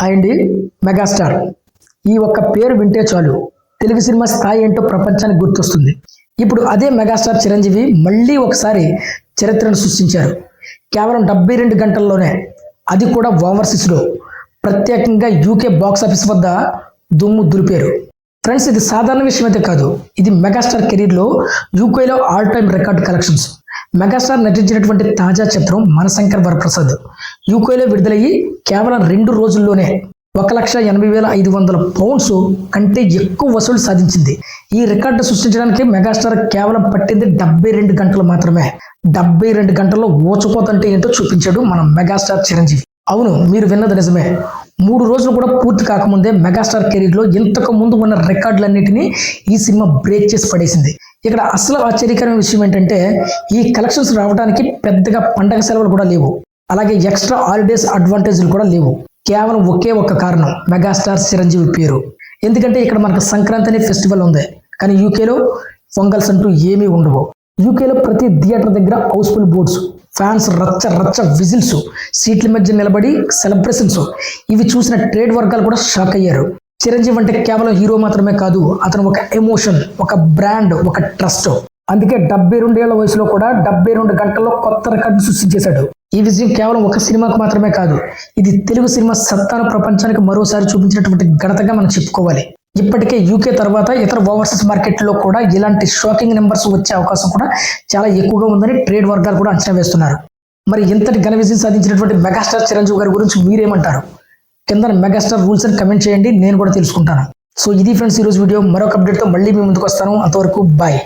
అండి మెగాస్టార్ ఈ ఒక్క పేరు వింటే చాలు తెలుగు సినిమా స్థాయి ఏంటో ప్రపంచానికి గుర్తొస్తుంది. ఇప్పుడు అదే మెగాస్టార్ చిరంజీవి మళ్ళీ ఒకసారి చరిత్రను సృష్టించారు. కేవలం 72 గంటల్లోనే, అది కూడా ఓవర్సీస్లో, ప్రత్యేకంగా యూకే బాక్స్ ఆఫీస్ వద్ద దుమ్ము దులిపారు. ఫ్రెండ్స్, ఇది సాధారణ విషయం అయితే కాదు. ఇది మెగాస్టార్ కెరీర్లో యూకేలో all time record collections. Megastar నటించినటువంటి తాజా చిత్రం మనశంకర్ వరప్రసాద్ యూకేలో విడుదలయ్యి కేవలం 2 రోజుల్లోనే 1,80,500 పౌండ్స్ కంటే ఎక్కువ వసూలు సాధించింది. ఈ రికార్డు సృష్టించడానికి మెగాస్టార్ కేవలం పట్టింది 72 గంటలు మాత్రమే. 72 గంటల్లో ఊచకోతంటే ఏంటో చూపించాడు మన మెగాస్టార్ చిరంజీవి. అవును, మీరు విన్నది నిజమే. 3 రోజులు కూడా పూర్తి కాకముందే మెగాస్టార్ కెరీర్లో ఇంతకు ముందు ఉన్న రికార్డులన్నిటినీ ఈ సినిమా బ్రేక్ చేసి పడేసింది. ఇక్కడ అసలు ఆశ్చర్యకరమైన విషయం ఏంటంటే, ఈ కలెక్షన్స్ రావడానికి పెద్దగా పండగ సెలవులు కూడా లేవు, అలాగే ఎక్స్ట్రా హాలిడేస్ అడ్వాంటేజ్లు కూడా లేవు. కేవలం ఒకే ఒక్క కారణం, మెగాస్టార్ చిరంజీవి పేరు. ఎందుకంటే ఇక్కడ మనకు సంక్రాంతి అనే ఫెస్టివల్ ఉంది, కానీ యూకేలో పొంగల్స్ అంటూ ఏమీ ఉండవు. యూకేలో ప్రతి థియేటర్ దగ్గర హౌస్ఫుల్ బోర్డ్స్, ఫ్యాన్స్ రచ్చ రచ్చ విజిల్స్, సీట్ల మధ్య నిలబడి సెలబ్రేషన్స్. ఇవి చూసిన ట్రేడ్ వర్గాలు కూడా షాక్ అయ్యారు. చిరంజీవి అంటే కేవలం హీరో మాత్రమే కాదు, అతను ఒక ఎమోషన్, ఒక బ్రాండ్, ఒక ట్రస్ట్. అందుకే 72 ఏళ్ల వయసులో కూడా 72 గంటల్లో కొత్త రికార్డు సృష్టించేశాడు. ఈ విజయం కేవలం ఒక సినిమాకు మాత్రమే కాదు, ఇది తెలుగు సినిమా సత్తాను ప్రపంచానికి మరోసారి చూపించినటువంటి ఘనతగా మనం చెప్పుకోవాలి. ఇప్పటికే యూకే తర్వాత ఇతర ఓవర్సీస్ మార్కెట్లో కూడా ఇలాంటి షాకింగ్ నెంబర్స్ వచ్చే అవకాశం కూడా చాలా ఎక్కువగా ఉందని ట్రేడ్ వర్గాలు కూడా అంచనా వేస్తున్నారు. మరి ఇంతటి ఘన విజయం సాధించినటువంటి మెగాస్టార్ చిరంజీవి గారి గురించి మీరేమంటారు? కింద మెగాస్టార్ రూల్స్ అని కమెంట్ చేయండి, నేను కూడా తెలుసుకుంటాను. సో ఇది ఫ్రెండ్స్ ఈరోజు వీడియో. మరొక అప్డేట్తో మళ్ళీ మీ ముందుకు వస్తాను. అంతవరకు బాయ్.